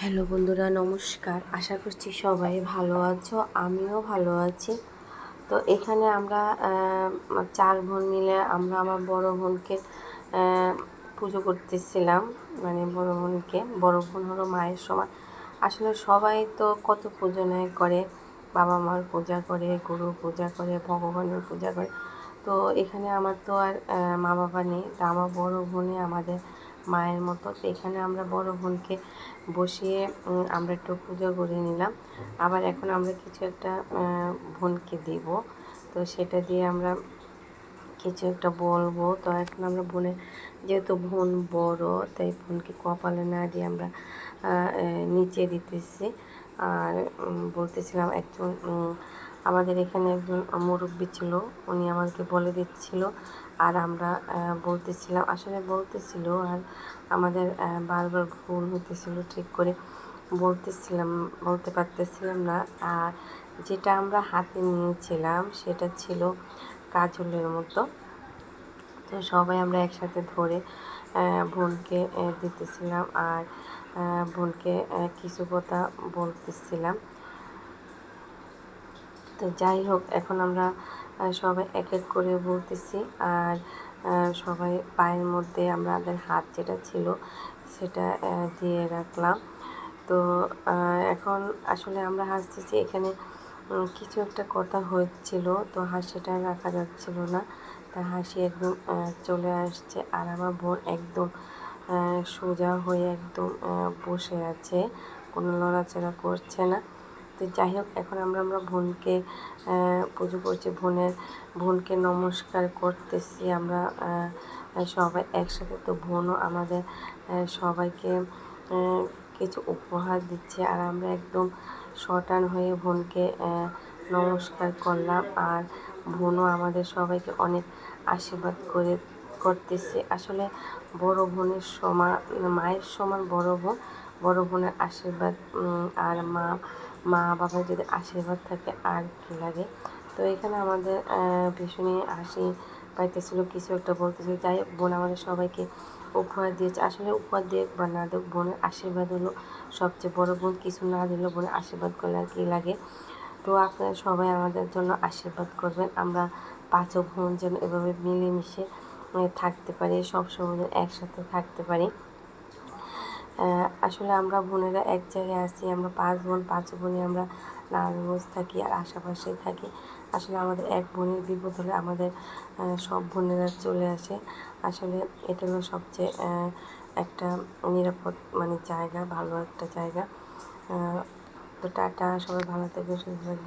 Hello বন্ধুরা, নমস্কার। আশা করছি সবাই ভালো আছো, আমিও ভালো আছি। তো এখানে আমরা 4 বোন মিলে আমরা আমার বড় বোনকে পুজো করতেছিলাম। মানে বড় বোন হলো মায়ের সমান। আসলে সবাই তো কত পুজো নেয় করে, বাবা মার পূজা করে, গুরু পূজা করে, ভগবানের পূজা করে। তো এখানে আমার তো আর মা বাবা নেই, তা আমার বড় বোনই আমাদের মায়ের মতো। তো এখানে আমরা বড় বোনকে বসিয়ে আমরা একটু পুজো করে নিলাম। আবার এখন আমরা কিছু একটা বোনকে দিব, তো সেটা দিয়ে আমরা কিছু একটা বলবো। তো এখন আমরা বোনের, যেহেতু বোন বড়, তাই বোনকে কপালে না দিয়ে আমরা নিচে দিতেছি। আর বলতেছিলাম একজন আমাদের এখানে একজন মুরব্বী ছিল, উনি আমাদেরকে বলে দিচ্ছিল, আর আমরা বলতেছিলাম, আসলে বলতেছিল, আর আমাদের বারবার ভুল হতেছিল, ঠিক করে বলতে পারতেছিলাম না। আর যেটা আমরা হাতে নিয়েছিলাম সেটা ছিল কাজলের মতো। তো সবাই আমরা একসাথে ধরে বোনকে দিতেছিলাম, আর বোনকে কিছু কথা বলতেছিলাম। তো যাই হোক, এখন আমরা সবাই এক এক করে বলতেছি, আর সবাই পায়ের মধ্যে আমাদের হাত যেটা ছিল সেটা দিয়ে রাখলাম। তো এখন আসলে আমরা হাসতেছি, এখানে কিছু একটা কথা হচ্ছিল, তো হাসিটা রাখা যাচ্ছিল না, তা হাসি একদম চলে আসছে। আর আমার বোন একদম সোজা হয়ে একদম বসে আছে, কোনো নড়াচড়া করছে না। তো যাই হোক, এখন আমরা বোনকে পুজো করছি, বোনকে নমস্কার করতেছি আমরা সবাই একসাথে। তো বোনও আমাদের সবাইকে কিছু উপহার দিচ্ছে, আর আমরা একদম শটান হয়ে বোনকে নমস্কার করলাম। আর বোনও আমাদের সবাইকে অনেক আশীর্বাদ করতেছে। আসলে বড় বোনের সমান, মায়ের সমান বড় বোনের আশীর্বাদ, আর মা বাবার যদি আশীর্বাদ থাকে আর কি লাগে। তো এখানে আমাদের ভীষণই হাসি পাইতেছিল, কিছু একটা বলতেছিল। যাই হোক, বোন আমাদের সবাইকে উপহার দিয়েছে। আসলে উপহার দিক বা না দিক, বোনের আশীর্বাদ হলো সবচেয়ে বড়। বোন কিছু না দিলেও বোনের আশীর্বাদ করলে আর কি লাগে। তো আপনারা সবাই আমাদের জন্য আশীর্বাদ করবেন, আমরা 5 বোন যেন এভাবে মিলেমিশে থাকতে পারি, সবসময় যেন একসাথে থাকতে পারি। আসলে আমরা বোনেরা এক জায়গায় আছি, আমরা 5 বোন, 5 বোনই আমরা নারায়ণগঞ্জ থাকি আর আশেপাশেই থাকি। আসলে আমাদের এক বোনের বিপদ হলে আমাদের সব বোনেরা চলে আসে। আসলে এটা হলো সবচেয়ে একটা নিরাপদ মানে জায়গা, ভালো একটা জায়গা। তো টাটা, সবাই ভালো থাকবেন, সুস্থ থাকবেন।